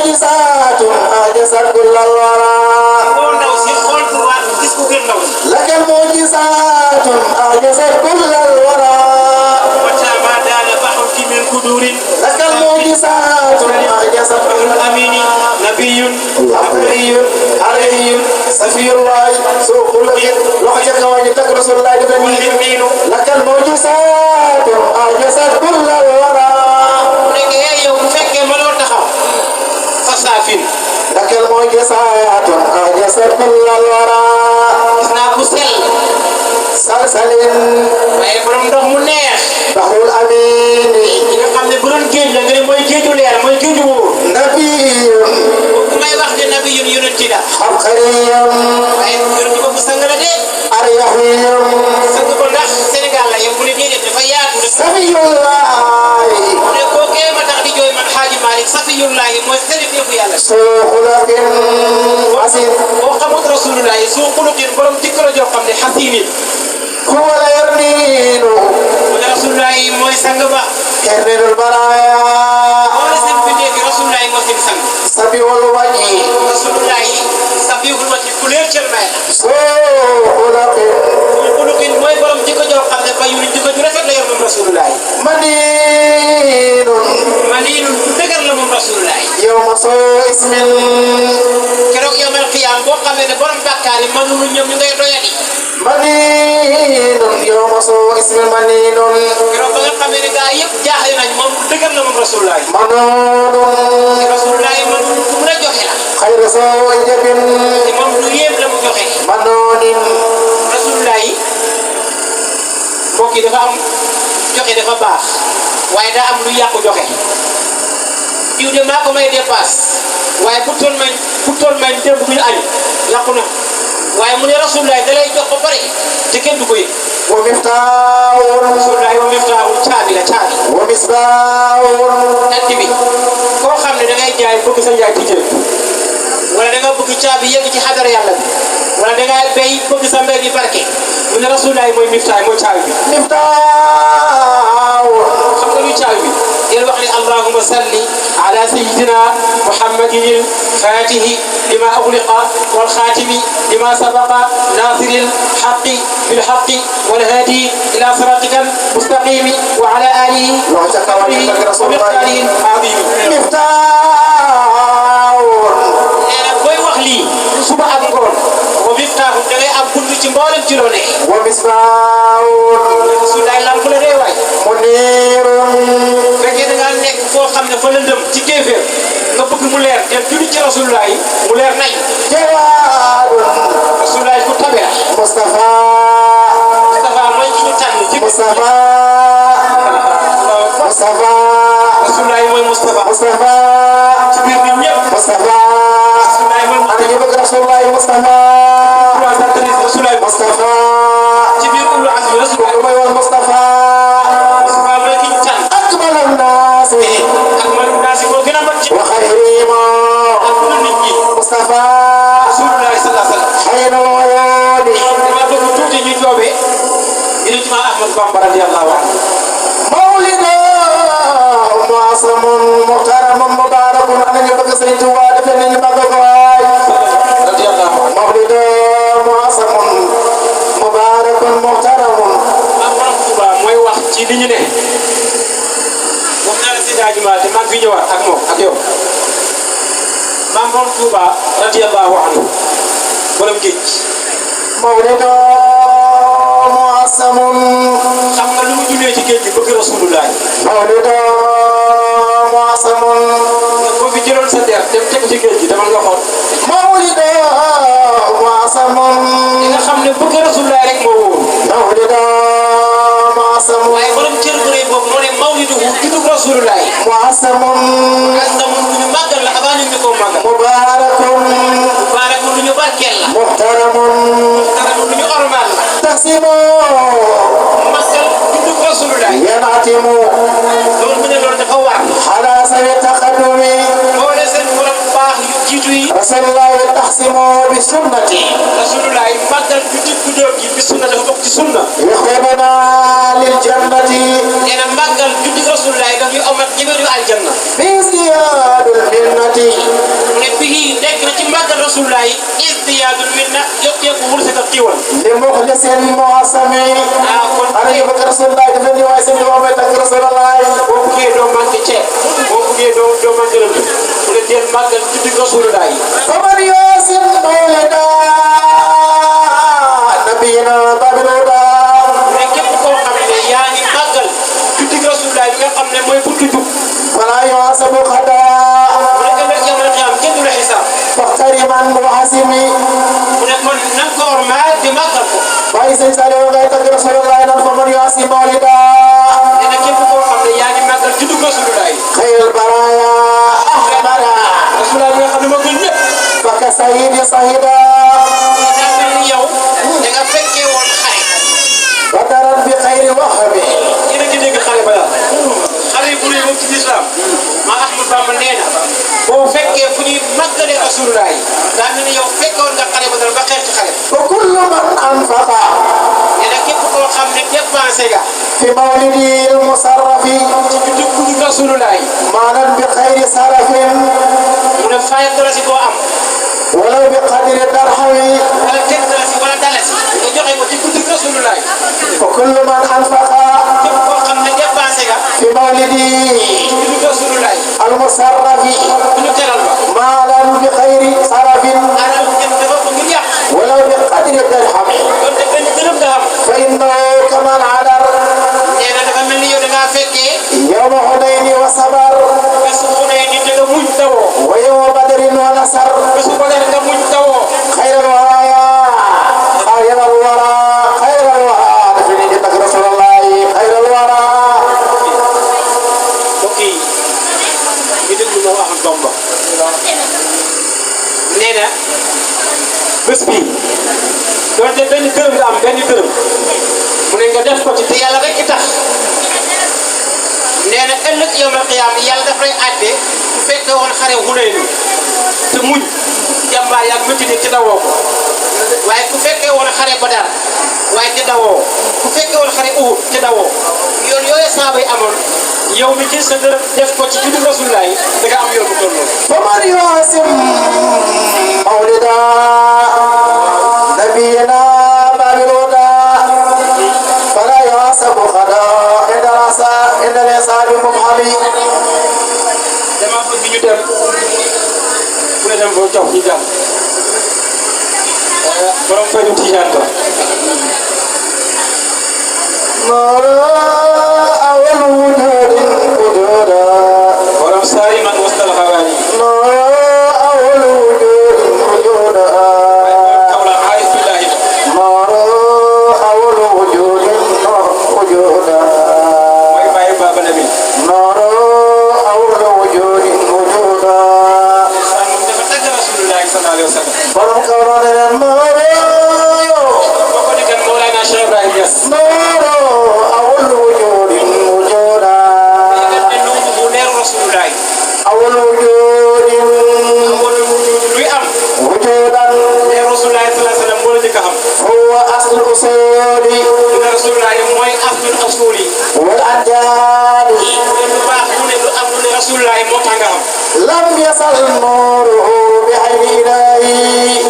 معجزات أعجزت كل الورى لك المعجزات أعجزت كل الورى لك المعجزات أعجزت كل الأمين نبي أمري علي سفي الله سوق لك لحجك وجدك رسول الله دفنين لك المعجزات أعجزت كل الورى لك المعجزات أعجزت كل الورى سلسل بحر الأمين نبي عبقري أريحي سفي الله سوق لك عزيز هو لا يرنين كرر البرايا سبي والوجه سوق لك يوم سوء اسم منين يوم سوء اسم منين خير سوء جب mbokk yi dafa am joxe dafa baax waaye daa am lu yàqu joxe diw de maa ko may dépasse waaye bu toll may démb bu ñu añ yàqu na waaye mu ne Rasulullah da lay jox ba pare te kenn du ko yëg. wa miftaahun Rasulullah wa miftaahun caabi la caabi. wa misbaahun natt bi koo xam ne da ngay jaay bëgg sa njaay tijjel wala da nga bëgg caabi yegg ci xadara yàlla bi wala da ngay béy bëgg sa mbéy bi barke mu ne Rasulullah mooy miftaah mooy caabi bi. miftaahun xam nga luy caabi bi yéen wax ne allahumma salli ala sayyidina muhammadin al-fatihi lima ughliqa wal khatimi lima sabaqa nasiril haqqi bil haqqi wal hadi ila siratikal mustaqim wa ala alihi wa sahbihi wa miqdarihi azim. miftaahun nee na booy wax lii suba ak ngoon wa miftaahu da ngay am bunt ci mboolem ci loo nekk. wa misbaahun su day lamp la dee waay. munirun fekkee da ngaa nekk foo xam ne fa lëndëm ci kéeféer nga bëgg mu leer te julli ci Rasulullah yi mu leer nañ. jawaadun Rasulullah ku tabe la. Mustafa Mustafa mooy ki ñu tànn ci Mustafa Mustafa Rasulullah mooy Mustafa. Mustafa ci biir nit ñëpp. Mustafa Rasulullah mooy ana ñu bëgg Rasulullah Mustafa Rasulullah Mustafa ci biir ulul azmi Rasulullah mooy woon Mustafa Mustafa mooy ki ñu tànn. akmalu naasi ak man naa si moo gën a mat ci. wa xayrihim ak lu nit ñi. Mustafa Rasulullah sallallahu alayhi wa sallam. xayrul wayaadi dama bëgg tuuti ñu joobee ñu ne ci ma Ahmad Bamba radiyallahu anhu. mawlidu muasamun muhtaramun mubarakun ana ñu bëgg Sëriñ Tuubaa defe nañu bëgg ko waay radiyallahu anhu. mawlidu muasamun mubarakun muhtaramun Maam Borom Touba mooy wax ci li ñu ne wax naa la si daaji ma te maa ngi fi ñëwaat ak moom ak yow Maam Borom Touba radiyallahu anhu borom géej mawlidu muasamun xam nga lu mu jullee ci géej gi bëgg Rasulullah mawlidu muasamun boo fi jëloon sa der dem teg ci géej gi demal nga xool mawlidu muasamun li nga xam ne bëgg Rasulullah rek moo wóor mawlidu muasamun waaye borom cër bu rëy boobu moo ne mawliduhu juddug Rasulullah muasamun asamun lu ñu màggal la avant ñu ko màggal mubarakun mubarakun lu ñu barkeel la muhtaramun karamu lu ñu ormal la tasimu màggal juddug Rasulullah yanatimu loolu mu ne loolu dafa war ala sawi taqaddumi boo dee seen borom baax yu jiitu yi rasulullah taxsimu bi sunnati Rasulullah màggal juddug gi bi sunna dafa bokk ci sunna yuxibuna lil jannati nee na màggal juddug Rasulullah daf ñu amat ñëwee ñu aljanna bi ziyadil minnati rasulullah izdiyadul minna yokku wurse ka xiwal لمخلص معصم أنا يبقى رسول الله دفني واسمي وما تك رسول الله boo buggee doo manqué ceeb boo buggee doo manqué lënd bu la jël màggal tuddi rasulullah فمن يوسف مولدا نبينا بابلودا mais képp koo xam ne yaa ngi màggal tuddi rasulullah bi nga xam ne mooy buntu jub فلا يحسب خدا mu ne ëllëg yamal xiyaam kenn du la xisaab فاحترما محاسمي mu ne kon nan ko ormaal di màggal ko باي سيسالي وغايتك رسول الله فمن يوسف مولدا nee na képp koo xam ne yaa ngi màggal tuddi rasulullah خير البرايا أحمد rasulullah bi nga xam ne moo gën ñëpp فكسيد صهيدا daa mel ni yow da nga fekkee woon xare بدرا بخير وهب yéen a ngi dégg xare ba daal xale bu rëy boobu ci lislaam ma Ahmad Bamba nee na boo fekkee fu ñuy màggalee rasulullah yi daa mel ni yow fekkoon nga xare ba dal ba xeex ci xare وكل من أنفق nee na képp koo xam ne dépensé nga في مولدي المصرف ci dugg rasulullah yi مالا بخير سلف mu ne fay dalasi boo am ولو بقدر درهم wala teg dalasi wala dalasi nga joxe ko ci dugg rasulullah yi وكل من أنفق képp koo xam ne dépensé nga في مولدي ci dugg rasulullah yi المصرف bu ñu teral ba مالا بخير سلف alal jëm dafa ko ngir yàq ولو بقدر درهم kon de benn dërëm nga am فإنه كمن عذر nee na dafa mel ni yow da ngaa fekkee يوم حنين وصبر bésu xunee ni te nga muñ tawoo ويوم بدر ونصر bésu Badar nga muñ tawoo خير الورايا خير الورى خير الورى دفني جدك رسول الله خير الورى mbokk yi ñu déglu ma wax Bamba nee na bés bi donte benn dërëm nga am benn dërëm mu ne nga def ko ci te yàlla rek tax nee na ëllëg yawmal qiyaam yàlla daf lay àtte bu fekkee woon xare Hunayn te muñ jàmbaar yaag métti ne ci dawoo ko waaye ku fekkee woon xare Badar waaye ci dawoo ku fekkee woon xare Uhud ci dawoo yoon yooyu saaba yi amoon yow mi ci sa dërëm def ko ci juddu Rasulullah yi da nga am yoon bu toll noonu. فمن يعصم مولدا نبينا بابلودا فلا يعصب خدا عند الإصابة مبحمي dama bëgg ñu dem bu ne dem boo jox ñu jàmm borom faydu tijaan ko نور أول وجود وجودا borom saari man wastal xawaani نور أول وجود وجودا kawla aarif billahi نور أول وجود وجودا mooy bàyyi baaba nabi نور أول وجود وجودا san moom dafa tagg Rasulullah sallallahu alayhi wa sallam borom kawloo ne leen نور boo ko déggal Mawlana Cheikh Ibrahim Niass نور أول وجود وجودا déggal ne nuuru bu leer Rasulullah أول وجود wala luy am وجودا leer Rasulullah sallallahu alayhi wa sallam moo la njëkk a xam هو أصل الأصول dina Rasulullah mooy aslul usul yi والأنجال lu baax mu ne lu am lu ne Rasulullah moo tax nga xam لم يصل نوره بعين إلهي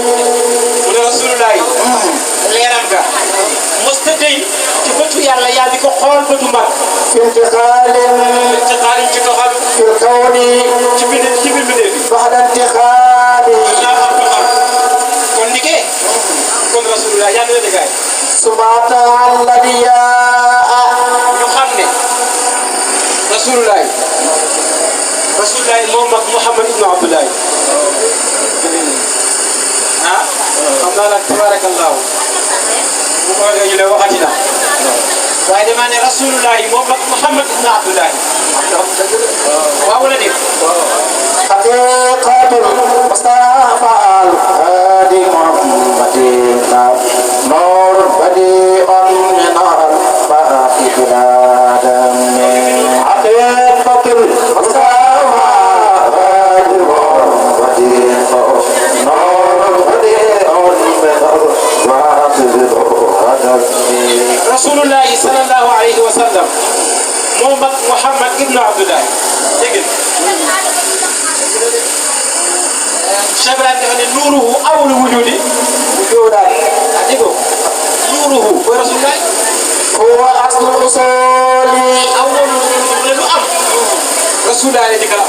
mu ne Rasulullah leeram ga mosta dey ci bëtu yàlla yaa di ko xool bëtu mag في انتقال ci xaalim ci doxal في الكون ci bind ci biir bindee bi بعد انتقال yaa xam ko xam kon liggéey kon Rasulullah yaa ngi la déggaay سمعت الذي ñu xam ne Rasulullah moom mag Muhammad ibnu Abdullah ah xam naa nag tabarakallahu bu ko waxee ñu ne waxati na waaye damaa ne Rasulullah moom mag Muhammad ibnu Abdullah waaw wala déet حقيقة المصطفى الهادي محمد نور بديع من الباقي بلا دم حقيقة المصطفى الهادي محمد نور بديع من الباقي بلا دم Rasulullah sallallahu alayhi wa sallam moom mag Muhammad ibnu Abdullah dégg nga Ibrahima dafa ne nuuruhu awwalu wujudi wujudan adigo nuuruhu wa rasulullah huwa aslul usuli awwalu lu am rasulullah di kala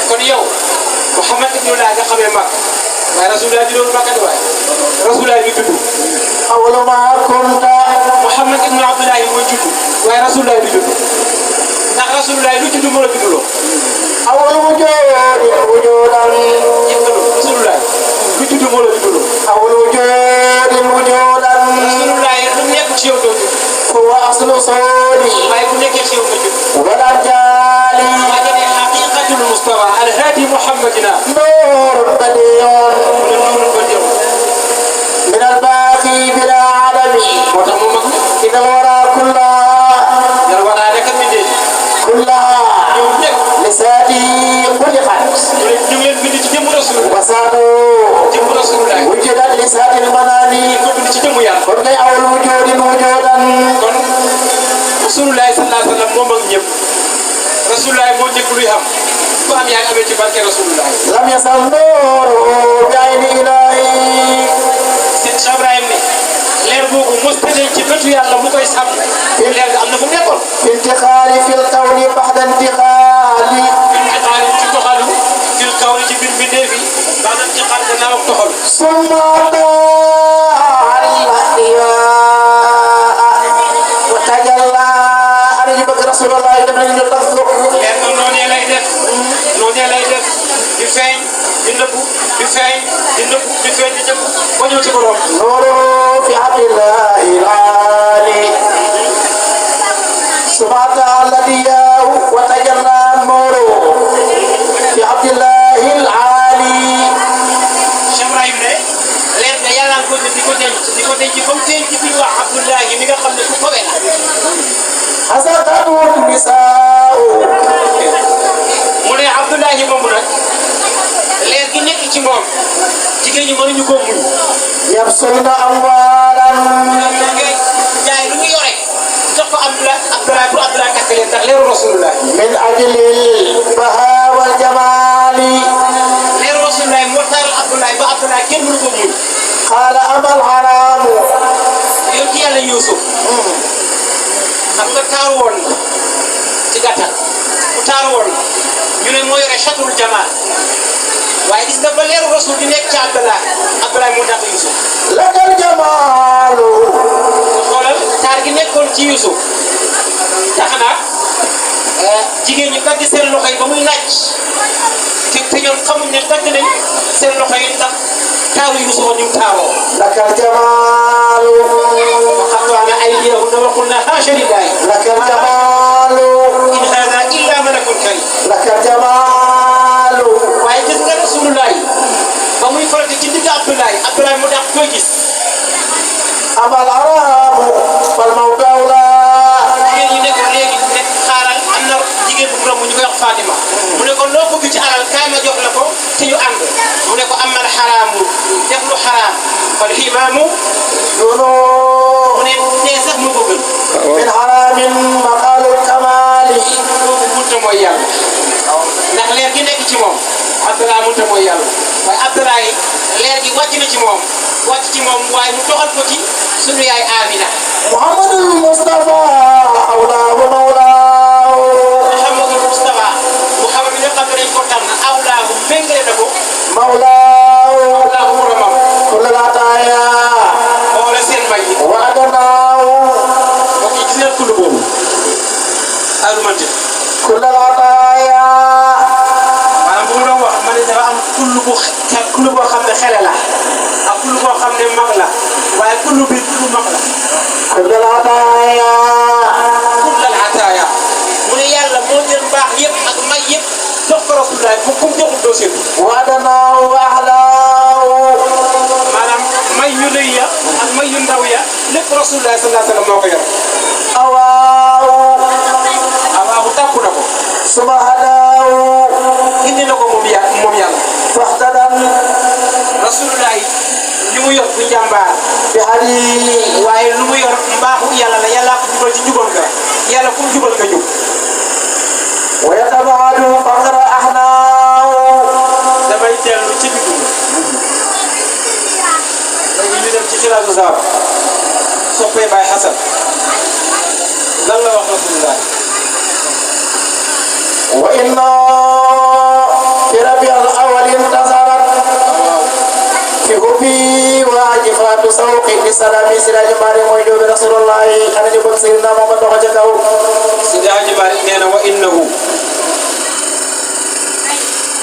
kon yow Muhammad ibn Allah nga xamee mag waaye rasulullah di doon màggat waaye rasulullah bi tudd awwalu ma kunta Muhammad ibn Abdullah mooy judd waaye rasulullah bi judd ndax rasulullah lu judd moo la juddloo awwalu wujudan yëkkalu rasulullah lu judd moo la juddloo awwalu wujudan rasulullah lu nekk ci yow doo judd huwa aslul usuli waaye bu nekkee ci yow nga judd wal ajali maa ngi ne haqiqatul Mustafa alhadi Muhammadina nur badiyun mu ne nuurul ba jëm min al-baqi bila adami moo tax mu mag inna al-wara kullaha yàlla war naa nekk bindee kullaha ñoom ñëpp lisati xuliqat ñu ngi leen bind ci jëmm rasulullah wasatu jëmm rasulullah wujudat lisati al-manani ko bind ci jëmm yàlla kon ngay awal wujudin wujudan kon rasulullah sallallahu alayhi wa sallam moom ak ñëpp rasulullah moo njëkk luy xam ku am yaa ngi amee ci barke rasulullah lam yasal nuru bi ayni ilahi Cheikh Ibrahim ne leer boobu mos a denc ci bëtu yàlla mu koy sàmm leer ga am na fu mu nekkoon intiqali fil kawni baxda intiqali intiqaali ci toxalu fil kawni ci biir mbindee fi baxda intiqaal gannaaw ak toxalu summa al-ihya wa tajalla ana ñu bëgg rasulullah dem nañu ñu tax leer ga noonee lay def di feeñ di nëbbu di feeñ di nëbbu di feeñ di nëbbu ba ñëw ci borom nuru fi abdillahi al-ali subhana alladhi wa tajalla nuru fi abdillahi al-ali Cheikh Ibrahim ne leer ga yàlla ko di ko denc comme feeñ ci biir wax Abdullahi mi nga xam ne ku kowe la hasatatu nisaa mu ne Abdullahi moomu nag leer gi nekk ci moom jigéen ñi mënuñu koo muñ yabsulna amwalan jaay lu ñu yore jox ko Abdoulaye pour Abdoulaye takk leen ndax leeru rasulullah min ajli al-baha wal jamali leeru rasulullah moo taaral Abdoulaye ba Abdoulaye kenn mënu ko muñ qala amal haramu yow ci yàlla Yuusuf xam nga taaru woon na ci gàttal ku taaru woon na ñu ne moo yore chatrul jamal waaye gis nga ba leeru rasul di nekk ci Abdoulaye moo dàq Yuusuf lakal jamalu xoolal taar gi nekkoon ci Yuusuf tax na jigéen ñi dagg seen loxo yi ba muy naaj te ñoom xamuñ ne dagg nañ seen loxo yi ndax taaru Yuusuf ñu taaroo lakal jamalu وقطعنا أيديهم وقلنا حاشا لله لك الجمال إن هذا إلا ملك كريم لك الجمال waaye gis nga rasulullah ba muy faral di digg Abdoulaye mu dàq koy gis أما العرام فالموت أولى jigéen ñi ne ko léegi ne xaaral am na jigéen bu mu romb ñu koy wax Fatima mu ne ko loo bëgg ci alal kaay ma jox la ko te ñu ànd mu ne ko amal xaraamu def lu xaraam fal ximaamu دونه mu ne dee sax mu bëgg من حرام مقال الكمال kooku munta mooy yàlla ndax leer gi nekk ci moom Abdoulaye munta mooy yàlla waaye Abdoulaye leer gi wàcc na ci moom waaye mu doxal ko ci sunu yaay Amina محمد المصطفى أولاه مولاه Muhammadul Mustafa Muhammad bi nga xam ne dañ ko tànn awlaahu méngale na ko مولاه awlaahu boromam كل العطايا xoola seen mbay yi وأدناه moo ci gis ngeen kullu boobu alumante كل العطايا maanaam bu mu doon wax ma ne dafa am kullu boo xam ne xele la ak kullu boo xam ne mag la waaye kullu bi kullu mag la كل العطايا kullal ataaya mu ne yàlla moo jël mbaax yëpp ak may yëpp jox ko Rasulullah bu kum joxul doo seetlu وأدناه وأحلاه maanaam may yu rëy ya ak may yu ndaw ya lépp Rasulullah sallallahu alayhi wa sallam moo ko yor أواه awaahu tàkku na ko ثم هداه indi na ko moom yàlla فاهتدى Rasulullah li mu yor bu njàmbaar بهديه waaye lu mu yor mbaaxu yàlla la yàlla ko jubal ci jubal nga yàlla ku mu jubal nga jub ويتبعد فقر أحناه damay dellu ci digg Siraaju Zaab soppee Baay Xasan lan la wax Rasulullah wa inna fi rabiul awwal intasarat fi hubbi waajifatu sawqi li salami Siraaju Maalik mooy doomi Rasulullah ana ñu bëgg Seydina Muhammad dox ca kaw Siraaju Maalik nee na wa innahu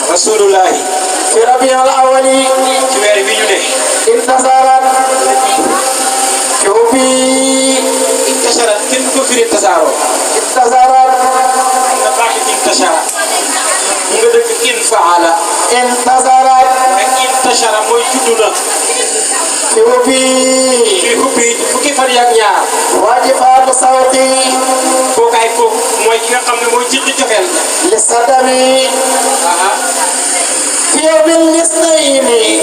Rasulullahi fi rabiul awwal ci weer wi ñu ne intasarat fi hubbi intasharat kenn ko firi tasaaroo intasarat na baax intashara mu nga dëkk infaala intasarat ak intashara mooy juddu na fi hubbi fi hubbi fukki fan ak ñaar waajifatu sawqi kookaay kooku mooy ki nga xam ne mooy jiqi joxeel li sadami fi yawmil isnayni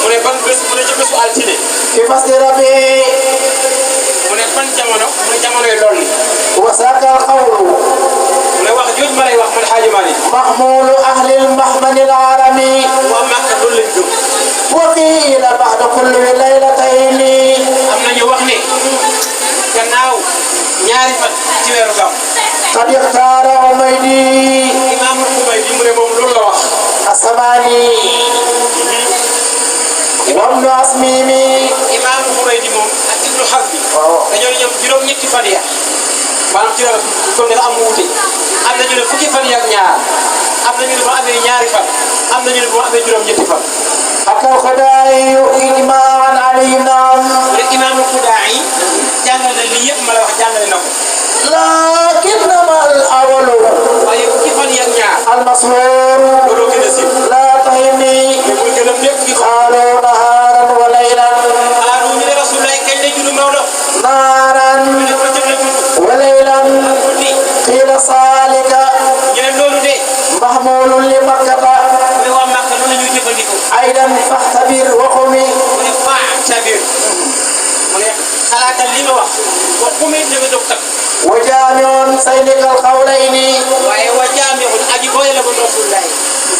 mu ne ban bés mu ne ci bésu altine fi fasli rabi mu ne ban jamono mu ne jamonoy lool ni wa saakal qawlu mu ne wax jooj ma lay wax man Xaaji Maalik mahmulu ahlil mahmanil arami waa Màkka loolu lañ gëm wa qiila ba'da kulli laylatayni am nañu wax ne gannaaw ñaari fan ci weeru gam qad ixtaara Umaydi imaamul Umaydi mu ne moom loolu la wax asamani wabnu asmimi imaamul Umaydi moom ak Ibnu Hazmi dañoo ne ñoom juróom-ñetti fan ya maanaam ci weeru comme dafa am wuute am nañu ne fukki fan ya ak ñaar am nañu ne boo amee ñaari fan am nañu ne boo amee juróom-ñetti fan akal xudaayi ijmaan alayhi naam mu ne imaamul Xudaayi jàngal na lii yëpp ma la wax jàngale na ko lakinnama al awwalu waaye fukki fan ya ak ñaar al mashhuur looloo gën a siiw la tahimi mais bul gën a lépp gi ko qaalu nahaaran wa laylan xaaru ñu ne Rasulullah kañ la judd Maodo naaran ñu ne ko jëm la judd wa laylan guddi qiila saalika ñu ne loolu de mahmulun li makkata mu ne waa Màkka noonu la ñuy jëfandikoo aydan fahtabir wa qumi mu ne fa'tabir mu ne xalaatal li ma wax wa qumi na nga jóg takk wa jaami'un saynika al qawlayni waaye wa jaami'un aji boole la bon Rasulullah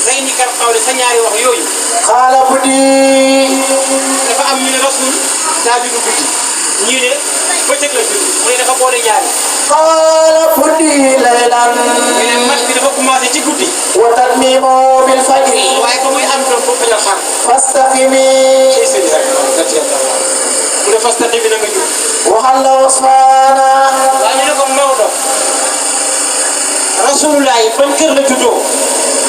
zaynika al qawli sa ñaari wax yooyu qaala budi dafa am ñu ne Rasul daa judd guddi ñii ne bëccëg la judd mu ne dafa boole ñaari qaala budi laylan ñu ne mat bi dafa commencé ci guddi wa tatmimu bil fajri waaye ba muy am doom boo fajal xar fastaqimi mu ne fastaqim bi na nga jub wa halla usfana waaye ñu ne ko Maodo Rasulullah ban kër la juddoo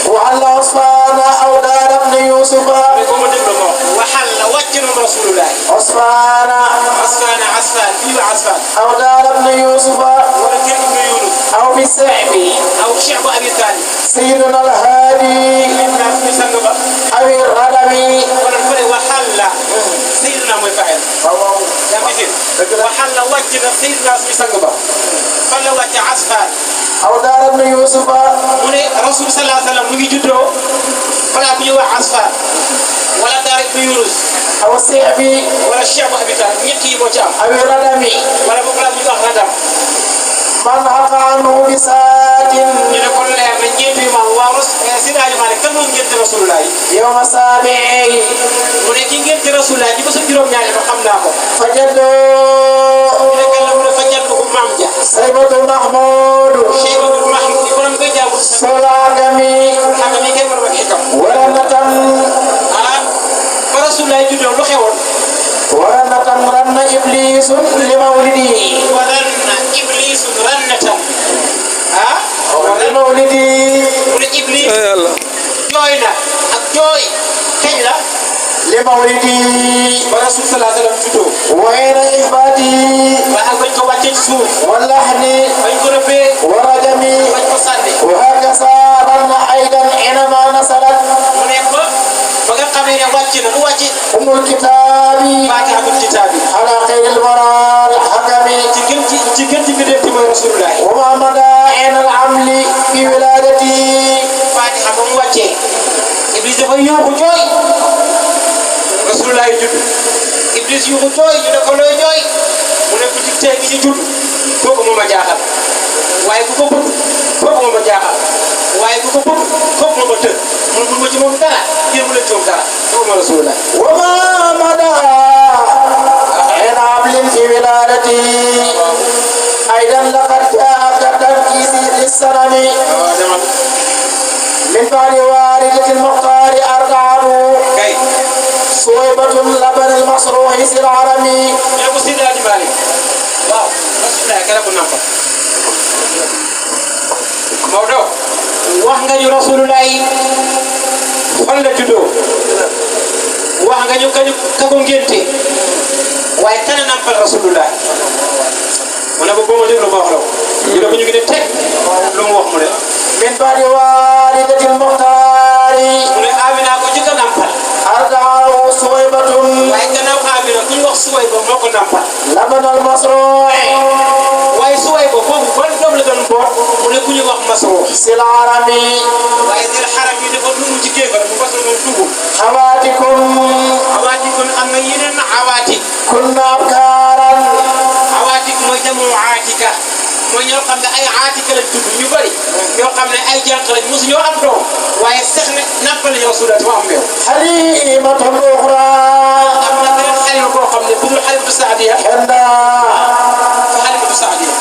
wa halla usfana aw daara ibn yusufa mais boo ma déglu ma wax waxal la wàcc na Rasulullah usfana asfaana asfaan fii wa asfaan aw daara ibn yusufa wala kër ibnu Yunus aw bi sa'bi aw Cheikh bu Abi Talib sayyiduna al hadi naa fi sang ba aw radami wala fële waxal la Seydina mooy faxel yaa ngi gis waxal la wàcc na Seydina suñu sang ba fan la wàcc asfaan aw daara ibn yusufa mu ne Rasul sallallahu alayhi wa sallam mu ngi juddoo balaa bu ñuy wax asfaan wala daara ibnu Yunus aw sa'bi wala Cheikh bu Abi Talib ñett yi moo ci am aw radami wala boog balaa bu ñuy wax radam man haqa anhu bi saatin ñu ne kon leer na ñeent yu maam waaw Siraaji Maalik kan moom ngénte Rasulullah yawma sabi'i mu ne ki ngénte Rasulullah ci bésu juróom-ñaari ba xam naa ko fajaddu ñu ne kan la mu ne fa jàpp ko maam ja saybatu mahmud Cheybatul Mahmoud yi borom koy jaabu solagami xam nga mi kenn mën a wax xikam waranatan ah ba Rasulullah juddoo lu xewoon waranatan ranna iblisun li mawlidi waran na iblisu rannatan ah li mawlidi mu ne iblis jooy na ak jooy kañ la li mawlidi ba Rasul sallallahu alayhi wa sallam juddoo wa ghayra ihbati waaye ak bañ ko wàccee ci suuf wa lahni bañ ko rëbbee wa rajami bañ ko sànni wa hakaza ranna aidan inama nasalat mu ne ba nga xamee ne wàcc na lu wàcc umul kitabi faatihaatul kitaabi ala khayril waral hakami ci gën ci mbir ti mooy Rasulullah wa ma madain al amli fi wiladati Fatiha ba mu wàccee Iblis dafa yuuxu jooy Rasulullah judd Iblis yuuxu jooy ñu ne ko looy jooy mu ne ku ci tey gi ci judd kooku moo ma jaaxal waaye ku ko bëgg kooku moo ma jaaxal waaye ku ko bëgg kooku moo ma tënk mun ma ci moom dara jéem leen ci moom dara kooku ma Rasulullah wa ma mada من بعد والدة المختار أرضعه صويبة لبن المصروح سي العرمي wax nga ñu rasulullah fan la juddoo wax nga ñu ka ko ngénte waaye kana nampal rasulullah mu ne ko boo ma déglu ma wax la ko ñu ne ko ñu ngi ne teg lu mu wax mu ne من بعد والدة المختار mu ne Amina ko jëkk a nampal أرضعه صويبة waaye gannaaw Amina ku ñu wax Suwayba moo ko nampal لبن المصروح waaye Suwayba boobu ban doom la doon boot mu ne ku ñu wax Masruux سي العرمي waaye seen xaram yi dafa dugg ci kéefar bu Masruux moom dugg خواتكم awaati kon am na yeneen awaati كنا أبكارا awaati mooy jamu aatika mooy ñoo xam ne ay aatika lañ tudd ñu bëri ñoo xam ne ay jànq lañ mosu ñoo am doom waaye sax ne nampal nañu Rasulullah mu am meew حليمة أخرى am na beneen xalima boo xam ne bu dul xalimatu saadiya حندا xalimatu saadiya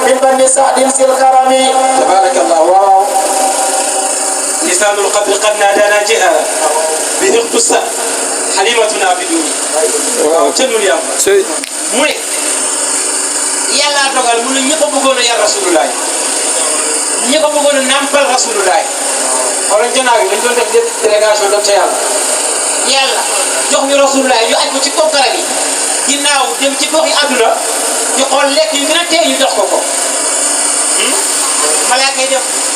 من بني سعد سي الكرم تبارك الله واو لسان القدر قد نادانا جهة به اختص حليمتنا بدوني waaw tënul yàlla mu ne yàlla dogal mu ne ñëpp a bëggoon a yar rasulullah ñëpp a bëggoon a nampal rasulullah xoolal janaaw yi dañ doon def délégation dem ca yàlla jox ñu rasulullah ñu aj ko ci kaw garab yi ginnaaw dem ci gox yi àdduna ñu xool lekk yu gën a tee ñu jox ko ko malaaka yi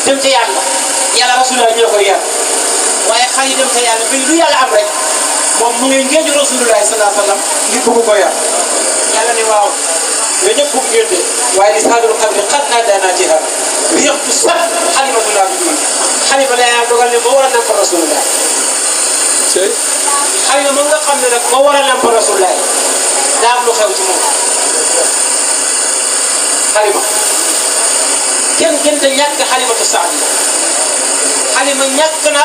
dem ca yàlla rasulullah ñoo koy yar waaye xar yi dem ca yàlla bi lu yàlla am rek moom mu ngi ngéeju rasulullah sallallahu alayhi wa sallam ngir bëgg ko yar yàlla ne waaw mais ñëpp bëgg ngeen de waaye lisaanul qadri qad naadanaa jihaar bi yëpp sax xalimatullah bi dul xalima la yàlla dogal ne moo war a nampal rasulullah xalima moom nga xam ne nag moo war a nampal rasulullah daa am lu xew ci moom xalima kenn gën te ñàkk xalimatu saadiya xalima ñàkk na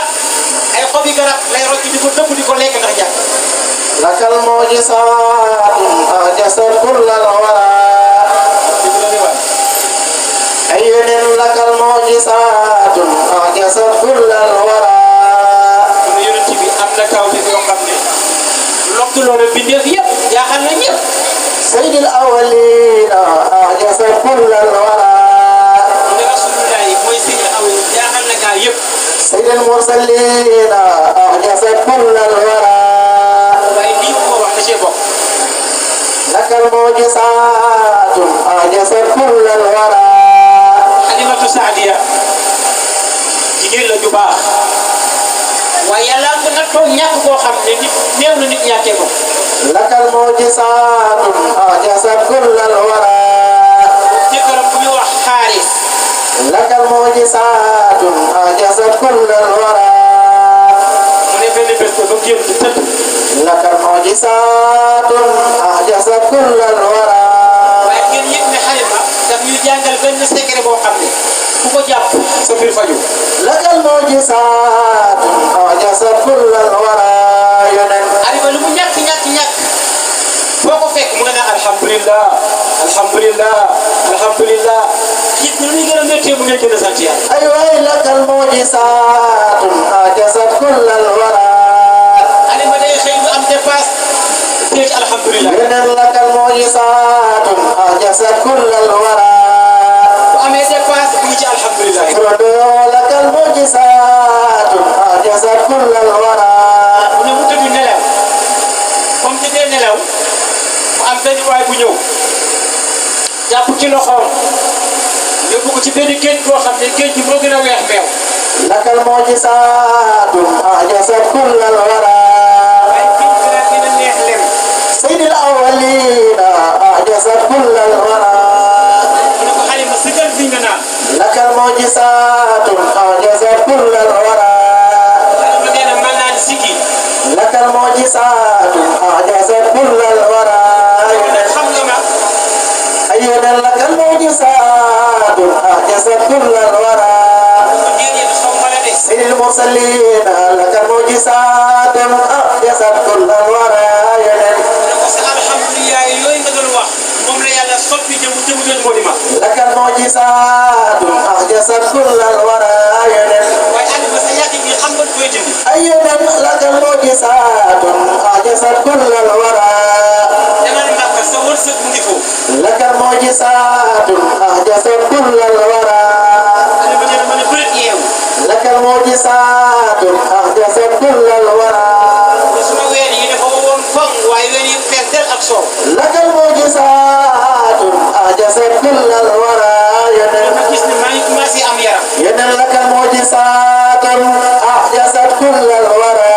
ay xobi garab lay rocc di ko dëbb di ko lekk ndax ñàkk لك المعجزات أعجزت كل الورى عين لك المعجزات أعجزت كل الورى mu yonent bi am na kaw bi yoo xam ne lottu loolu bindeef yëpp jaaxal na ñëpp سيد الأولين أعجزت كل الورى mu ne rasulullah yi mooy sëñ aw jaaxal na gaa yëpp سيد المرسلين أعجزت كل الورى waaye lii mu wax da cee bokk لك المعجزات أعجزت كل الورى Halimatu Saadiya jigéen la ju baax waaye yàlla ko nattoo ñàkk koo xam ne nit néew na nit ñàkkee ko لك المعجزات أعجزت كل الورى jëkkëram bu ñu wax Xaaris لك المعجزات أعجزت كل الورى mu ne benn bés ba génn di tëdd لك المعجزات أعجزت كل الورى waaye ngeen yëg ne Halima daf ñuy jàngal benn secret boo xam ne ku ko jàpp sa mbir faju لك المعجزات أعجزت كل الورى ينن Halima lu mu ñàkk foo ko fekk mu nga ne alhamdulillah yëg na lu muy gën a méttee mu ngay gën a sant yàlla أيوة لك المعجزات أعجزت كل الورى Halima day xëy du am dépasse tey ci alhamdulillah ينن لك المعجزات أعجزت كل الورى bu amee dépasse mu ngi ci alhamdulillah تردو لك المعجزات أعجزت كل الورى mu ne mu tëdd nelaw comme tëddee nelaw mu am benn waay bu ñëw jàpp ci loxoom yóbbu ko ci benn géej boo xam ne géej gi moo gën a weex meew لك المعجزات أعجزت كل الورى waaye géej gi daa gën a neex lem سيد الأولين أعجزت كل الورى mu ne ko Halima sëgal fi nga naan لك المعجزات أعجزت كل الورى Halima nee na mën naa ni sigi لك المعجزات أعجزت كل الورى xam nga ma أيضا لك المعجزات أعجزت كل الورى déedéet xaw ma la de سيد المرسلين لك المعجزات أعجزت كل الورى mu ne ko sa alhamdulillah yooyu nga doon wax moom la yàlla soppi jëmu jooju moo di ma لك المعجزات أعجزت أعجزت كل الورى waaye Alima sa yàgg bi xam nga lu koy dindi. أيضا لك المعجزات أعجزت كل الورى dama ne Makka sa wërsëg mu ngi foofu. لك المعجزات أعجزت كل الورى Alima nee na ma ne bëreet yeewu. لك المعجزات أحدثت كل الورى te suma ween yi dafa woon foŋ waaye ween yi fees del ak soow. لك المعجزات أحدثت كل الورى dama gis ne maa ngi commencé am yaram. ينن لك المعجزات أحدثت كل الورى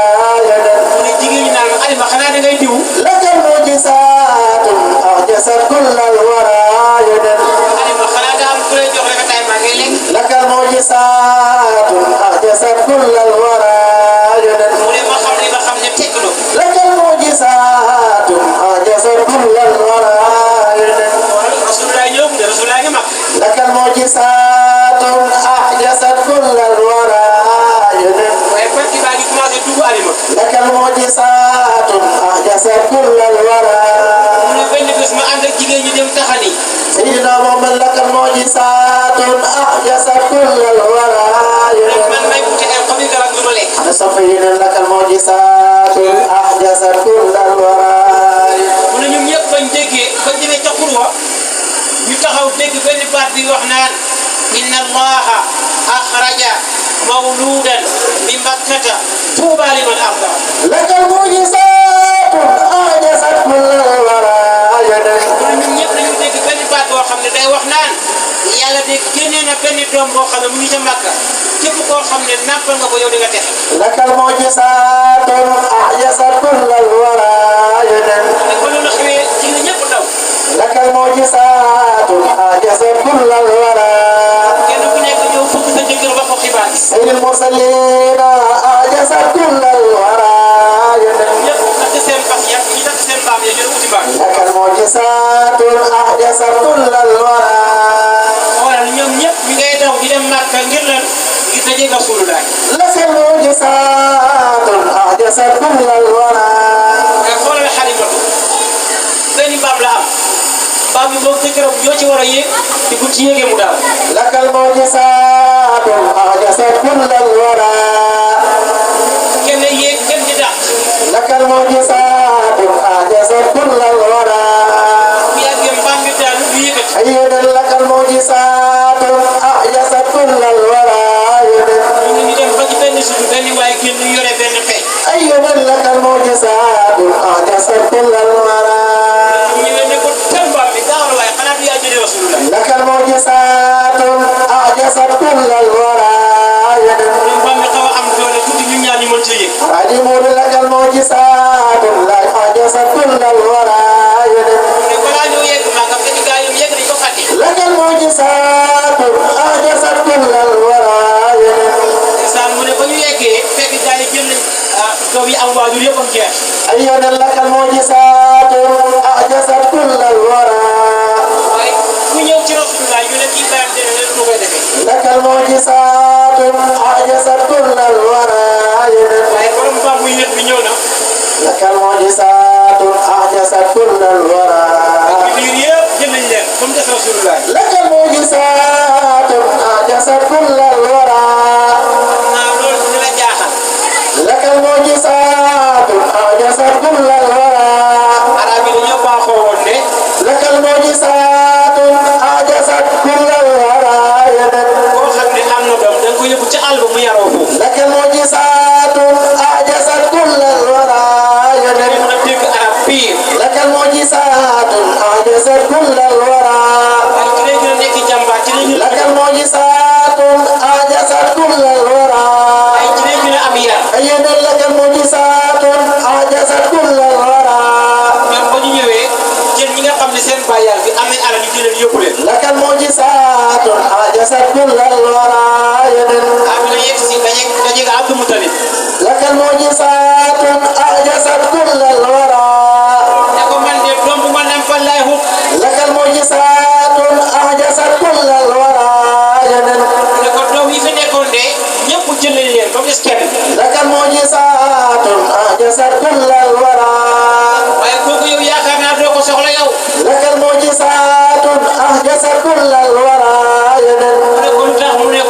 mu ne jigéen ñi naan ma Alima xanaa da ngay diw. لك المعجزات أحدثت كل الورى Alima xanaa daa am ku lay jox rek tay maa ngay lekk. لك المعجزات أحدثت كل الورى mu ne ma xam ne tekk na. لك المعجزات أحدثت كل الورى Rasulullah ñëw de Rasulullah ngi mag. لك المعجزات أحدثت كل الورى waaye barki baa ngi commencé dugg Alima. لك المعجزات أحدثت كل الورى mu ne benn bés ma ànd ak jigéen ñi dem taxani. سيدنا محمد لك المعجزات أحدثت كل الورى man may wuti ay xobi garab yu ma lekk. صفين لك المعجزات أحدثت كل الورى mu ne ñoom ñëpp bañ déggee bañ demee ca xurwa ñu taxaw dégg benn baat bi wax naan inna allaha axraja mawludan min makkata tuuba liman arda. لك المعجزات أحدثت كل الورى mu ne ñun ñëpp dañu dégg benn baat boo xam ne day wax naan yàlla de génnee na benn doom boo xam ne mu ngi ca Makka képp koo xam ne nàmpal nga ko yow di nga texe. لك المعجزات أحدثت كل الورى ne ba loolu xewee jigéen ñëpp daw. لك المعجزات أحدثت كل الورى kenn ku nekk ñëw fukk sa jëkkër wax ko xibaar bi. سيد المرسلين أحدثت كل الورى ñëpp takk seen fas ya ñi takk seen mbaam ya ñu uti mbaam. لك المعجزات أحدثت كل الورى xoolal ñoom ñëpp ñu ngay daw di dem Makka ngir lan ngir daje Rasulullah. لك المعجزات أحدثت كل الورى waaye xoolal Xalimatu benn mbaam la am mbaam bi moom jëkkëram ñoo ci war a yéeg te bu ci yéegee mu daal. لك المعجزات أحدثت كل الورى kenn yéeg kenn di dàq. لك المعجزات أحدثت كل الورى bu yàggee mbaam bi daal du yëkkati. أيضا لك المعجزات أحدثت كل الورى ñu ngi dem ba ci benn suuf benn waaye génn yore benn fay. أيضا لك المعجزات أحدثت كل الورى ñu ngi ne ko teel mbaam bi gaaw la waaye xanaa du yaa jëlee Rasulullah. لك المعجزات أحدثت كل الورى ñu mbaam bi xaw a am doole tuuti ñu ñaar ñu mën cee yëg. علموا لك المعجزات لا أحدثت كل الورى ne balaa ñëw yegg Makka fekk gaa yi yegg nañ ko fàtte. لك المعجزات أحدثت كل الورى insaan mu ne ba ñu yeggee fekk gaa yi jël nañ doom yi am waajur yëpp am jeex. أيضا لك المعجزات أحدثت كل الورى waaye ku ñëw ci Rasulullah ñu ne kii bàyyam dina ne lu koy defee. لك المعجزات أحدثت كل الورى waaye borom mbaam muy yëg bi ñëw na. لك المعجزات أحدثت كل الورى biir yëpp jël nañ leen ba mu des Rasulullah. لك المعجزات أحدثت كل الورى naa loolu dina la jaaxal. لك المعجزات أحدثت كل الورى arab yi dañoo baaxoo woon ne لك المعجزات أحدثت كل الورى koo xam ne am na doom da nga ko yóbbu ca àll ba mu yaroo foofu. لك المعجزات أحدثت كل الورى da ngay mën a dégg arab pire. لك المعجزات أحدثت كل الورى waaye ci lay gën a nekk jàmbaar ci lay gën a لك المعجزات أحدثت كل الورى waaye ci lay gën a am yar. أيضا لك المعجزات أحدثت كل الورى ñoom ba ñu ñëwee jël ñi nga xam ne seen bàyyaal bi am nañ alal ñu jëlee yóbbu leen. لك المعجزات أحدثت كل الورى Amina yegg si dajeeg Abdou Moutalib. لك المعجزات أحدثت كل الورى ne ko man de doom bu ma nampal laay wut. لك المعجزات أحدثت كل الورى ne ko doom yi fi nekkoon de ñëpp jël nañ leen ba mu des kenn. لك المعجزات أحدثت كل الورى waaye kooku yow yaakaar naa doo ko soxla yow. لك المعجزات أحدثت كل الورى mu ne ko lu tax mu ne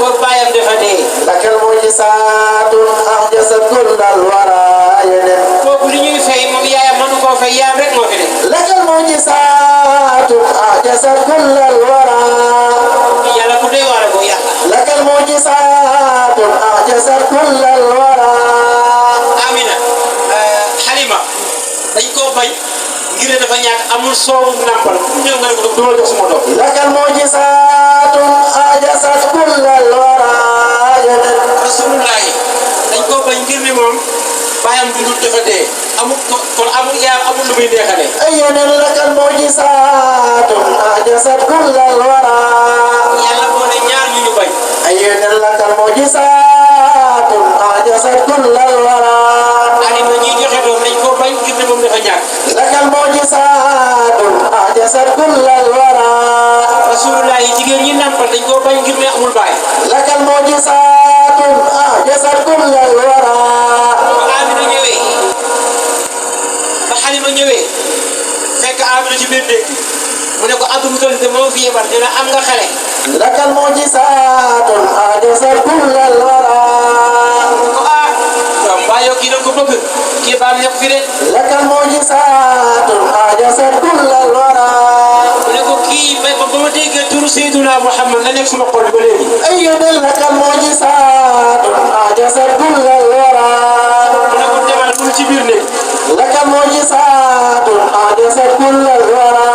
dafa ñàkk amul soowu nàmpal ñëw nga ne ko du ma jox suma doom. لك المعجزات أعجزت كل الورى rasulullahi dañ koo bañ ngir ni moom bàyyam dundul dafa dee amul kon amul yaar amul lu muy neexalee. أين لك المعجزات أعجزت كل الورى yàlla moo ne ñaar ñu ñu bañ. أين لك المعجزات أعجزت كل الورى alima ñuy joxe doom dañ koo bañ ngir ni moom dafa ñàkk. لك المعجزات أعجزت كل الورى rasulullahi jigéen ñi nàmpal dañ koo bañ ngir ne amul baay. لك المعجزات أعجزت كل الورى ba Amina ñëwee ba Halima ñëwee fekk Amina ci biir dëkk mu ne ko Abdou Moutalib de moo fi yebal dina am nga xale. لك المعجزات أعجزت كل الورى ko doom mbaa yow kii da nga ko bëgg kii baam nekk fi de. لك المعجزات أعجزت كل الورى mu ne ko kii ba ma déggee turu Seydina Muhammad la nekk sama xol ba léegi. أين لك المعجزات أعجزت كل الورى mu ne ko demal mu ci biir néeg. لك المعجزات أعجزت كل الورى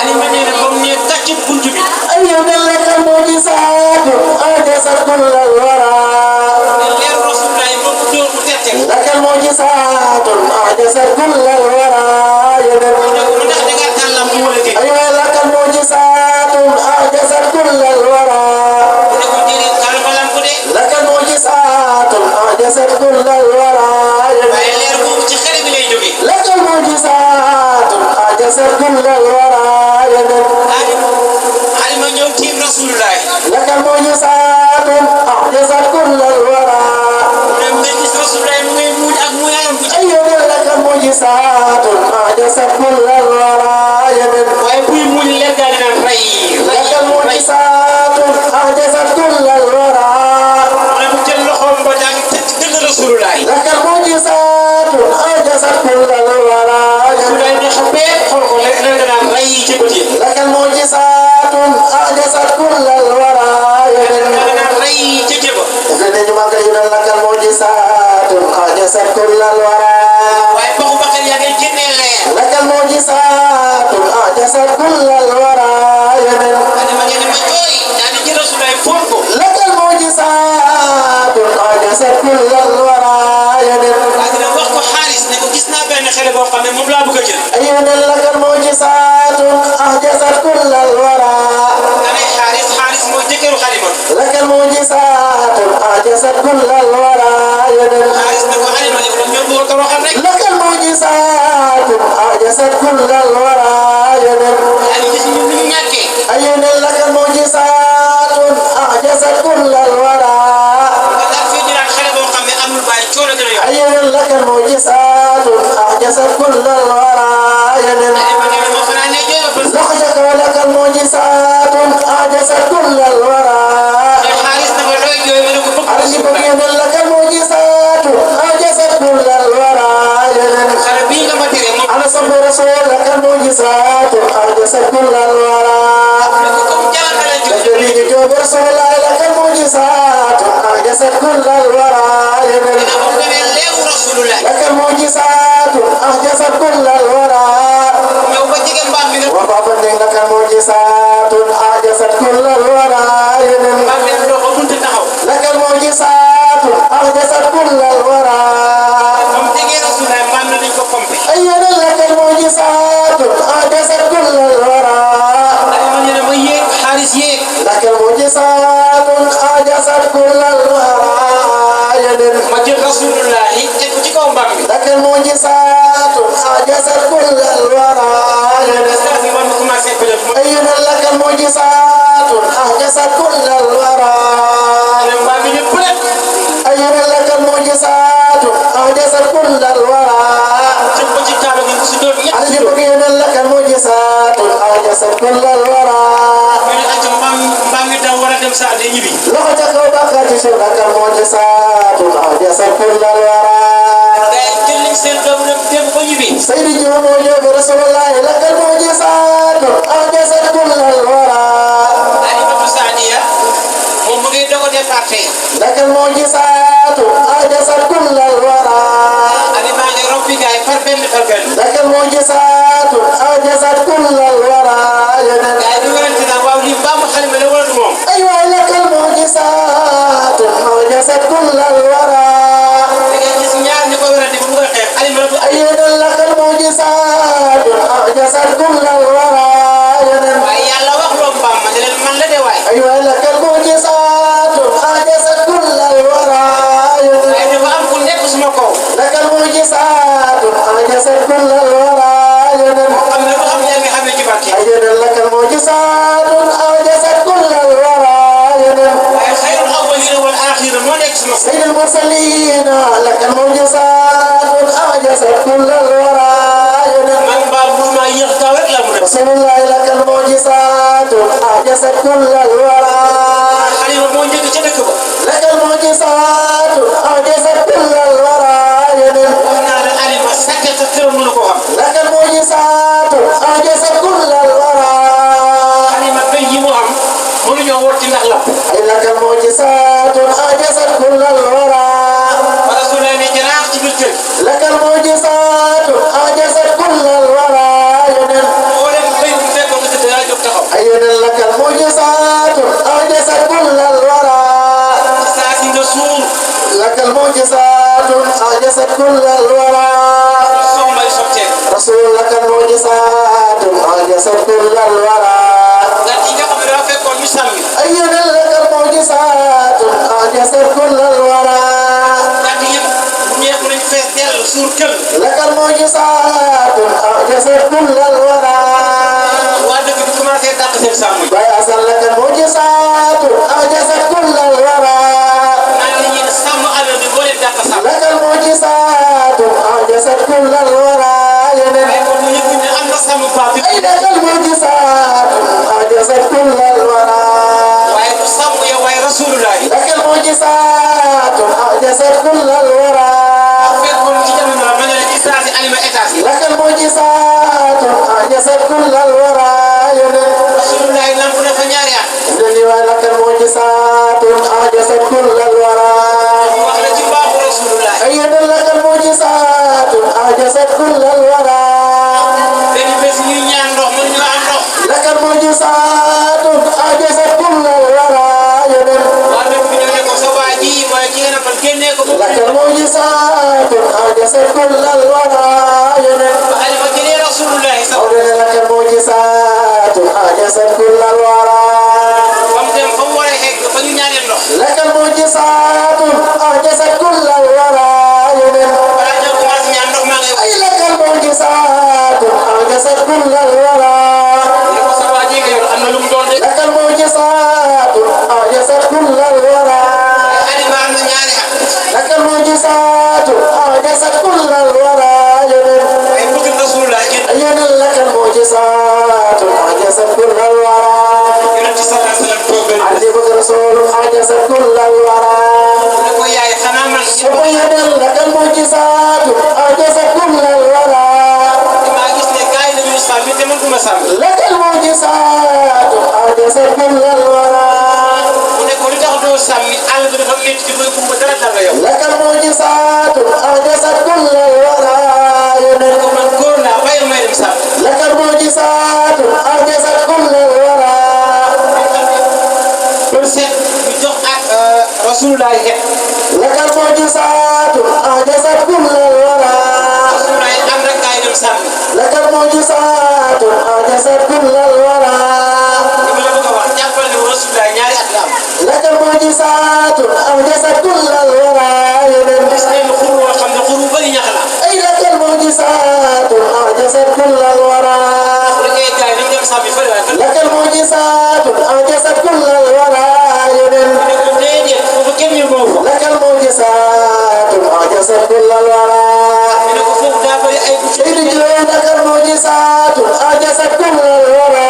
Alima nee na comme ne tàcc buntu bi. أين لك المعجزات أعجزت كل الورى leeru Rasulullahi moom mu dóor mu tette. لك المعجزات أعجزت كل الورى mu ne ko ndax da ngaa tàllam mu wala déet. أين لك المعجزات أعجزت كل الورى mu ne ko déedéet tàllam balam ko de. لك المعجزات أعجزت كل الورى waaye leer boobu ci xale bi lay jógee. لك المعجزات أعجزت كل الورى Alima ñëw tiim Rasulullahi. لك المعجزات أعجزت كل الورى mu ne nga gis Rasulullahi mu ngay muuñ ak muuñaayam bu ci. أين لك المعجزات أعجزت كل الورى waaye buy muuñ leer gaa ngi naan rey لك المعجزات أعجزت كل الورى mu ne mu jël loxoom ba daal di tëj dëgg Rasulullahi. لك المعجزات أعجزت كل الورى Rasulullahi ne xam bee xool ko leer nga naan rey ci bët yi. لك المعجزات أعجزت كل الورى nga naan rey ci jëba. إذن ما كان لك المعجزات أعجزت كل الورى waaye baxu bakkan yaa ngay génnee leer. لك المعجزات أعجزت كل الورى Alima ngeen ne ma jooy daal di jël Rasulullahi fóon ko. لك المعجزات أعجزت كل الورى waaye dina wax ko xaalis ne ko gis naa benn xale boo xam ne moom laa bëgg a jël. أين لك المعجزات أعجزت كل الورى nga ne xaalis mooy jëkkëru Halima. لك المعجزات أعجزت كل الورى xaalis ne ko Halima yow ñoom bëgg ko waxal rek. لك المعجزات أعجزت كل الورى yaa ngi gis ñun ni ñu ñàkkee. أين لك المعجزات أعجزت كل الورى nga daal fii jëlaat xale boo xam ne amul baay coono gën a yokk. أين لك المعجزات أعجزت كل الورى Alima ngeen ne ma fanaa ne jooy ba bës. لخجك ولك المعجزات أعجزت كل الورى te xaalis na ko looy jooy ma ne ko bëgg عجب Rasulullahi. بين لك المعجزات أعجزت كل الورى xale bii nga ma tere moom. أنا صب رسول لك المعجزات أعجزت كل الورى ne ko comme jalan na la jóg. تجري جوب رسول الله لك المعجزات أعجزت كل الورى dina moom demee leewu Rasulullahi. لك المعجزات أعجزت كل الورى ñëw ba jege mbaam mi nga. وبابن لك المعجزات أعجزت كل الورى mbaam mi doo ko bunte taxaw. لك المعجزات أعجزت كل الورى moom jege Rasulullahi mbaam mi dañ ko pompé. أين لك المعجزات أعجزت كل الورى Alima ngeen ne ma yéeg xaalis yéeg. لك المعجزات أعجزت كل الورى ma jël Rasulullahi teg ko ci kaw mbaam mi. لك المعجزات أعجزت كل الورى Ustaas bi man ma commencé pëjal ma. أين لك المعجزات أعجزت كل الورى ne mbaam mi ne bële. أين لك المعجزات أعجزت كل الورى teg ko ci kaaba gi si doon ñett عجب yoon. بين لك المعجزات أعجزت كل الورى ñu ne acca mbaam mi daw war a dem saa day ñibbi. لخجك وبكت لك المعجزات أعجزت كل الورى gars yi jël nañ seen doom dem ko ñibbi. سيدي جمهور رسول الله لك المعجزات أعجزت كل الورى Alimatu Saadiya moom mu ngi doog a départ tey. لك المعجزات أعجزت كل الورى Alima ngi rombi gars yi par benn par benn. لك المعجزات rek suma سيد المرسلين لك المعجزات أعجزت كل الورى man mbaam bu ma yéex taw rek la mu def رسول الله لك المعجزات أعجزت كل الورى Xalima moo njëkk ca dëkk ba لك المعجزات أعجزت كل الورى wax naa la Alima sàkket sa këram mënu ko xam لك المعجزات أعجزت كل الورى Xalima béy yi mu am mënuñoo wotti ndax la لك المعجزات أعجزت كل الورى wala su leen ne jaraax ci biir kër لك المعجزات أعجزت كل الورى moo leen béy bu fekkoon nga tëdd yaa jóg taxaw أيضا لك المعجزات أعجزت كل الورى saa si nga suur لك المعجزات أعجزت كل الورى sox may sotteeku رسول لك المعجزات أعجزت كل الورى gàtt yi nga xam ne daa fekkoon ñu sàmmi أيضا لك المعجزات أعجزت كل الورى gàtt yëpp ñeeku nañ fees dell suur kël لك المعجزات أعجزت كل الورى waa dëkk bi commencé dàq seen sàmm yi بيعصا لك المعجزات أعجزت كل الورى naan la ñuy sàmm àll bi boo leen dàq sàmm لك المعجزات أعجزت كل الورى waaye kon ñu ñëpp ne am na sàmm baax bi أي لك المعجزات أعجزت كل الورى waaye du sàmm yow waaye rasulullah yi لك المعجزات أعجزت كل الورى fekkoon ci jamono la ma ne la ci saa si Alima étage yi لك المعجزات أعجزت كل الورى rasulullah yi lamp na fa ñaari at إنني ولك المعجزات أعجزت كل الورى mu wax la ci baaxu rasulullah أيضا لك المعجزات أعجزت كل الورى benn bés ñuy ñaan ndox mën ñu am ndox لك المعجزات أعجزت كل الورى waa dëkk bi ñoo ne ko sa waa ji mooy ki nga nafal génnee ko لك المعجزات أعجزت كل الورى Alima jëlee rasulullah yi sax أولنا لك المعجزات أعجزت كل الورى ba mu dem fa mu war a egg fa ñu ñaanee ndox لك المعجزات أعجزت كل الورى balaa ñoo commencé ñaan ndox maa ngay wax أي لك المعجزات أعجزت كل الورى ne ko sa waa ji nga yor am na lu mu doon de لك المعجزات أعجزت كل الورى Alima am na ñaari at لك المعجزات أعجزت كل الورى waaye bëgg rasulullah génn أيضا لك المعجزات أعجزت كل الورى yonent bi sallallahu alayhi wa sallam toog benn bés عجبك رسول أعجزت كل الورى ne ko yaay xanaa man أيضا لك المعجزات أعجزت كل الورى maa gis ne gars yi dañuy sàmmi te man du ma sàmmi لك المعجزات أعجزت كل الورى mu ne ko li tax doo sàmmi àll bi dafa métti ci mooy kumba dara dara yow لك المعجزات أعجزت كل الورى ko man góor laa bàyyi may dem sàmm لك المعجزات أعجزت كل الورى ba seet ñu jox ak rasulullah yi لك المعجزات أعجزت كل الورى rasulullah yi ànd ak gars yi dem sàmmi لك المعجزات أعجزت كل الورى li ma la bëgg a wax jàppal ne rasulullah ñaari at la am لك المعجزات أعجزت كل الورى gis nañ xur woo xam ne xur bu bëri ñax la أي لك المعجزات أعجزت كل الورى bu nekkee gars yi dañ dem sàmmi fële waaye fële لك المعجزات أعجزت كل الورى ne ko déedéet foofu kenn ñu moo fa لك المعجزات أعجزت كل الورى ne ko foofu daa bëri ay bu سيد جوين لك المعجزات أعجزت كل الورى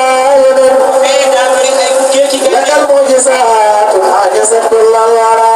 fee daa bëri ay bu géej gi لك المعجزات أعجزت كل الورى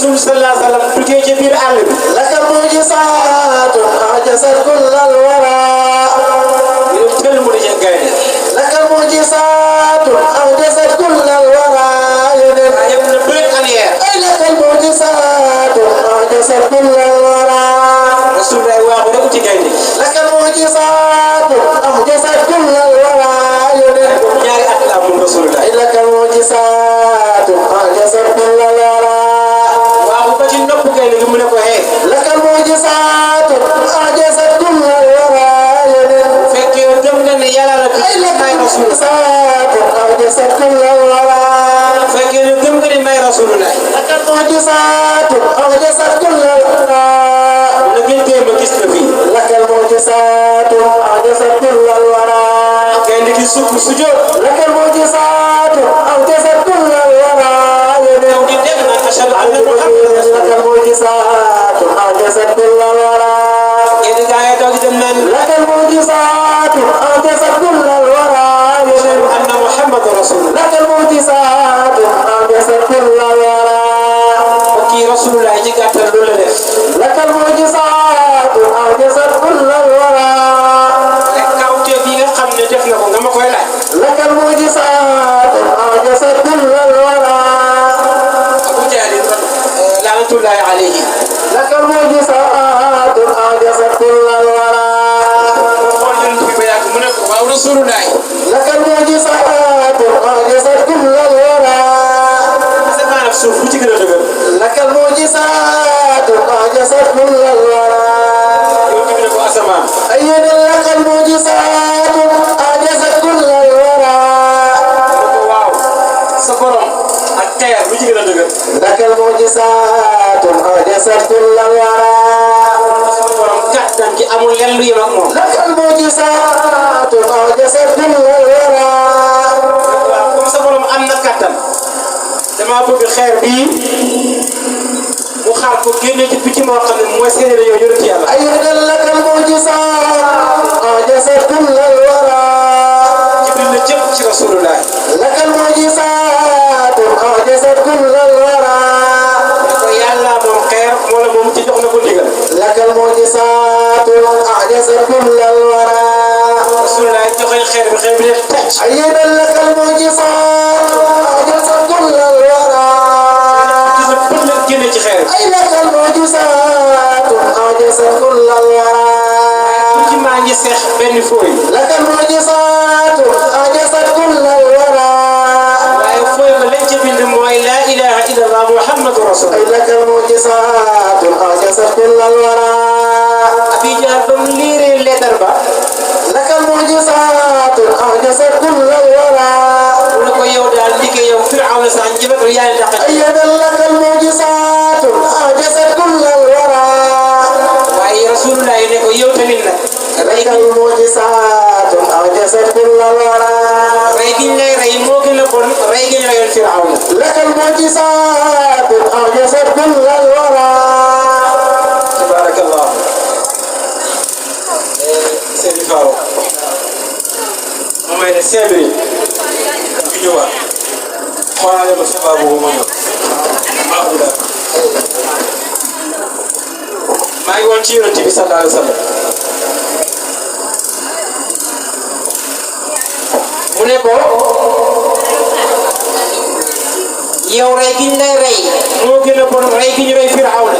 rasul sallallahu alayhi wa sallam duggee ci biir àll bi. لك المعجزات أعجزت كل الورى ñu tël mu di gaynde. لك المعجزات أعجزت كل الورى waaye yëpp na bëri arrière. أي لك المعجزات أعجزت كل الورى rasul day waaxu rek ci gaynde. لك المعجزات أعجزت كل الورى ñaari at la moom rasulullah. أي لك المعجزات أعجزت كل الورى waaxu ba ci nopp gaynde gi mu ne ko hee. لك المعجزات أعجزت كل الورى fekkee gëm nga ne yàlla la أي لك may rasul. المعجزات أعجزت كل الورى fekkee ne gëm nga ne may rasulullah. لك المعجزات أعجزت كل الورى na ngeen téye ma gis na fii. لك المعجزات أعجزت كل الورى gaynde gi sujjóot. لك المعجزات أعجزت كل الورى yow di dégg na ashhadu anna muhammadan لك rasulullah. المعجزات أعجزت كل الورى yéen gaa yi toog dem naan لك المعجزات أعجزت كل الورى ashhadu anna muhammadan rasulullah. لك المعجزات أعجزت كل الورى kii rasulullah ci gàttal loolu la def. لك المعجزات أعجزت كل الورى rek kawteef yi nga xam ne def na ko nga ma koy laaj. لك المعجزات أعجزت كل الورى Abu Jahl laanatullahi alayhi. لك المعجزات أعجزت كل الورى xool yonent bi ba yàgg mu ne ko waaw rasulullah. لك المعجزات أعجزت كل الورى asamaan ak suuf bu ci gën a dëgër. لك المعجزات أعجزت كل الورى yonent bi ne ko asamaan. أين لك المعجزات أعجزت كل الورى mu ne ko waaw sa borom ak teer bu ci gën a dëgër. لك المعجزات أعجزت كل الورى sa borom kàttan gi amul lenn lu yem ak moom. لك المعجزات أعجزت كل الورى waaw comme sa borom am na kàttan. damaa bëgg xeer bii mu xaar ko génne ci picc moo xam ne mooy séeréer yow yonent yàlla. أين لك المعجزات أعجزت كل الورى jibril la jëm ci rasulullah. لك المعجزات أعجزت كل الورى ko yàlla moom xeer moo la moom ci jox na ko ndigal. لك المعجزات أعجزت كل الورى rasulullah joxe xeer bi xeer bi def tàcc. أين لك المعجزات أعجزت كل الورى gis nga bët la génne ci xeer bi. أي لك المعجزات أعجزت كل الورى ci maa ngi seex benn fooy. لك المعجزات أعجزت كل الورى waaye fooy ba lañ ca bind mooy laa ilaha illallah muhammadu rasulullah. أي لك المعجزات أعجزت كل الورى Abi Jahl ba mu liiree leetar ba. لك المعجزات أعجزت كل الورى mu ne ko yow daal liggéey yow Firawna sax njëbatu yaa ngi dàq. أين لك المعجزات أعجزت كل الورى waaye rasulullah ne ko yow tamit nag. rey لك gi المعجزات أعجزت كل الورى rey gi ñu lay rey moo gën a bon rey gi ñu reyoon Firawna. لك المعجزات أعجزت كل الورى tabarakallah. Sëriñ Faro. ma may ne 5 minutes. ñu ñëwaat. xoolaale ma sabab boobu ma ñëw. maa ngi woon ci yonent bi sallallahu alayhi wa sallam. mu ne ko yow rey gi ñu lay rey moo gën a bon rey gi ñu rey Firawna.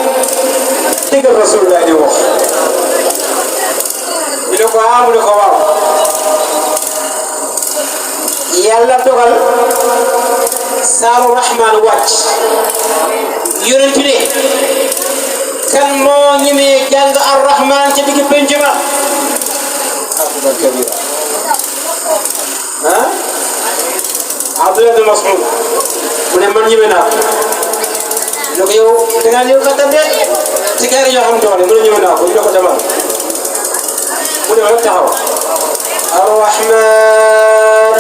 déggal rasulullah di wax. ñu ne ko ah mu ne ko waaw. yàlla dogal saaru rahmaan wàcc. yonent ne kan moo ñemee jàng ar-rahmaan ca digg penc ma. akbar kabira. ah. Abdullah bin Mas'ud mu ne man ñeme naa ko. ñu ne ko yow da ngaa néew kattan de ci gars yi ñoo xam doole mu ne ñeme naa ko ñu ne ko demal. mu ne ma rek taxaw. ar-rahmaan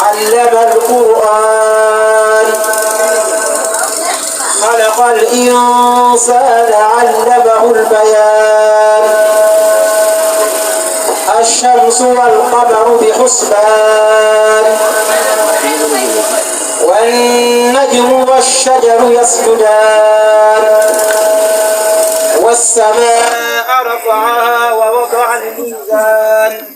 allama al-Qur'aan خلق الإنسان علمه البيان الشمس والقمر بحسبان والنجم والشجر والشجر يسجدان والسماء رفعها ووضع الميزان